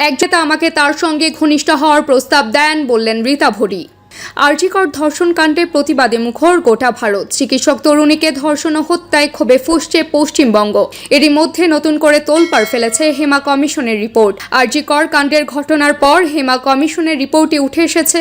একজেতা আমাকে তার সঙ্গে ঘনিষ্ঠ হওয়ার প্রস্তাব দেন বললেন রীতা ভরি। আরজিকর ধর্ষণ কাণ্ডে প্রতিবাদে মুখর গোটা ভারত। চিকিৎসক তরুণীকে ধর্ষণ ও হত্যায় ক্ষোভে ফুঁসছে পশ্চিমবঙ্গ। এরই মধ্যে নতুন করে তোলপাড় ফেলেছে হেমা কমিশনের রিপোর্ট। আরজিকর কাণ্ডের ঘটনার পর হেমা কমিশনের রিপোর্টে উঠে এসেছে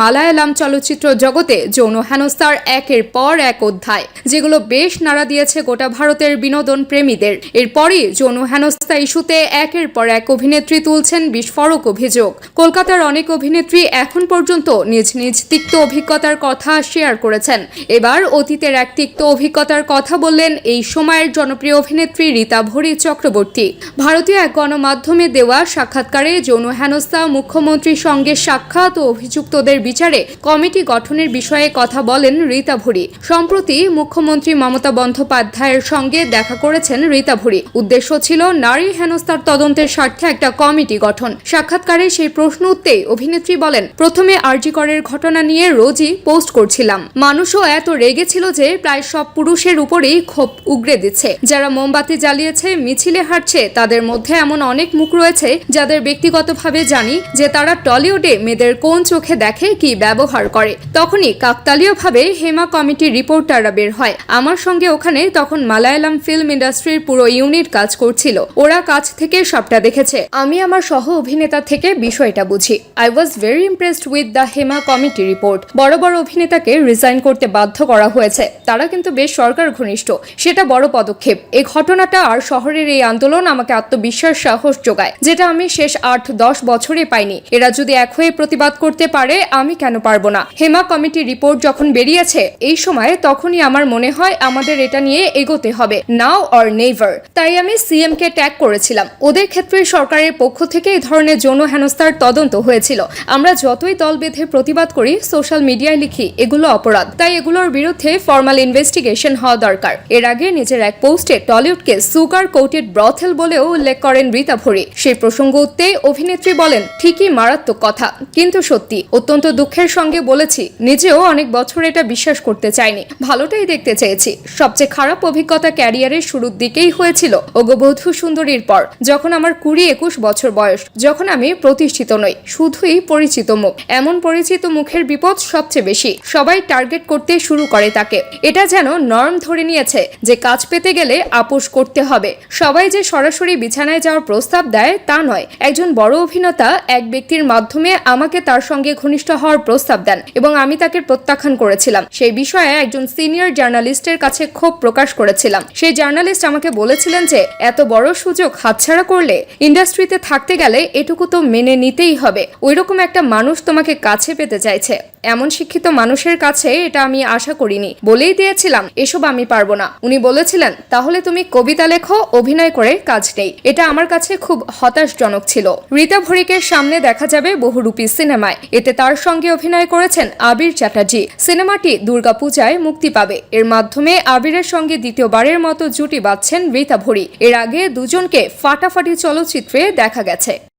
মালায়ালাম চলচ্চিত্র জগতে যৌন হেনস্থার একের পর এক অধ্যায়, যেগুলো বেশ নাড়া দিয়েছে গোটা ভারতের বিনোদন প্রেমীদের। এরপরই যৌন হেনস্থা ইস্যুতে একের পর এক অভিনেত্রী তুলছেন বিস্ফোরক অভিযোগ। কলকাতার অনেক অভিনেত্রী এখন পর্যন্ত নিজ নিজ তিক্ত অভিজ্ঞতার কথা শেয়ার করেছেন। এবার অতীতের এক তিক্ত অভিজ্ঞতার কথা বললেন এই সময়ের জনপ্রিয় অভিনেত্রী রীতা ভরি চক্রবর্তী। ভারতীয় এক গণমাধ্যমে দেওয়া সাক্ষাৎকারে যৌন হেনস্থা, মুখ্যমন্ত্রীর সঙ্গে সাক্ষাৎ ও অভিযুক্তদের বিচারে কমিটি গঠনের বিষয়ে কথা বলেন রীতা ভরি। সম্প্রতি মুখ্যমন্ত্রী মমতা বন্দ্যোপাধ্যায়ের সঙ্গে দেখা করেছেন রীতা ভরি। উদ্দেশ্য ছিল নারী হেনস্থার তদন্তের স্বার্থে একটা কমিটি গঠন। সাক্ষাৎকারে সেই প্রশ্ন উঠতেই অভিনেত্রী বলেন, প্রথমে আরজিকরের ঘটনা নিয়ে রোজই পোস্ট করছিলাম। মানুষও এত রেগেছিল যে প্রায় সব পুরুষের উপরেই ক্ষোভ উগরে দিচ্ছে। যারা মোমবাতি জ্বালিয়েছে, মিছিলে হাঁটছে, তাদের মধ্যে এমন অনেক মুখ রয়েছে যাদের ব্যক্তিগতভাবে জানি যে তারা টলিউডে মেয়েদের কোন চোখে দেখে, কি ব্যবহার করে। তখনই কাকতালীয়ভাবে হেমা কমিটির রিপোর্টাররা বের হয়। আমার সঙ্গে ওখানে তখন মালায়ালাম ফিল্ম ইন্ডাস্ট্রির পুরো ইউনিট কাজ করছিল। ওরা কাছ থেকে সবটা দেখেছে। আমি আমার সহ অভিনেতা থেকে বিষয়টা বুঝি। I was very impressed with the Hema committee report. বড় বড় অভিনেতাকে রিজাইন করতে বাধ্য করা হয়েছে, তারা কিন্তু বেশ সরকার ঘনিষ্ঠ, সেটা বড় পদক্ষেপ। এই ঘটনাটা আর শহরের এই আন্দোলন আমাকে আত্মবিশ্বাস, সাহস যোগায়, যেটা আমি শেষ 8-10 বছরে পাইনি। এরা যদি এক হয়ে প্রতিবাদ করতে পারে, আমি কেন পারবো না? হেমা কমিটি রিপোর্ট যখন বেরিয়েছে এই সময়, তখনই আমার মনে হয় আমাদের এটা নিয়ে এগোতে হবে, নাও অর নেভার। তাই আমি সিএম কে ট্যাগ করেছিলাম। ওদের ক্ষেত্রে সরকারের পক্ষ থেকে এই ধরনের যৌন হেনস্থার তদন্ত হয়েছিল। আমরা যতই দল বেঁধে প্রতিবাদ করি, সোশ্যাল মিডিয়ায় লিখি, এগুলো অপরাধ, তাই এগুলোর বিরুদ্ধে ফর্মাল ইনভেস্টিগেশন হওয়া দরকার। এর আগে নিজের এক পোস্টে টলিউডকে সুগার কোটেড ব্রথেল বলেও উল্লেখ করেন রীতা ভরি। সেই প্রসঙ্গ উঠতে অভিনেত্রী বলেন, ঠিকই মারাত্মক কথা, কিন্তু সত্যি। অত্যন্ত দুঃখের সঙ্গে বলেছি, নিজেও অনেক বছর এটা বিশ্বাস করতে চাইনি, ভালোটাই দেখতে চেয়েছি। সবচেয়ে খারাপ অভিজ্ঞতা ক্যারিয়ারের শুরুর দিকেই হয়েছিল অগবধূ সুন্দরীর পর, যখন আমার 20-21 বছর বয়স, যখন আমি প্রতিষ্ঠিত নই, শুধুই পরিচিত মুখ। এমন পরিচিত মুখের বিপদ সবচেয়ে বেশি। সবাই টার্গেট করতে শুরু করে তাকে। এটা যেন নর্ম ধরে নিয়েছে যে কাজ পেতে গেলে আপোষ করতে হবে। সবাই যে সরাসরি বিছানায় যাওয়ার প্রস্তাব দেয় তা নয়। একজন বড় অভিনেতা এক ব্যক্তির মাধ্যমে আমাকে তার সঙ্গে ঘনিষ্ঠ হওয়ার প্রস্তাব দেন এবং আমি তাকে প্রত্যাখ্যান করেছিলাম। সেই বিষয়ে একজন সিনিয়র জার্নালিস্টের কাছে ক্ষোভ প্রকাশ করেছিলাম। সেই জার্নালিস্ট আমাকে বলেছিলেন যে এত বড় সুযোগ হাতছাড়া করলে ইন্ডাস্ট্রিতে থাকতে গেলে এটুকু তো মেনে নিতেই হবে। ওইরকম একটা মানুষ তোমাকে কাছে পেতে চাইছে। এমন শিক্ষিত মানুষের কাছে এটা আমি আশা করিনি। বলেই দিয়েছিলাম এসব আমি পারবো না। উনি বলেছিলেন, তাহলে তুমি কবিতা লেখো, অভিনয় করে কাজ নেই। এটা আমার কাছে খুব হতাশজনক ছিল। রীতা ভরিকে সামনে দেখা যাবে বহুরূপী সিনেমায়। এতে তার সঙ্গে অভিনয় করেছেন আবির চ্যাটার্জি। সিনেমাটি দুর্গাপূজায় মুক্তি পাবে। এর মাধ্যমে আবিরের সঙ্গে দ্বিতীয়বারের মতো জুটি বাঁধছেন রীতা ভরি। এর আগে দুজনকে ফাটাফাটি চলচ্চিত্রে দেখা গেছে।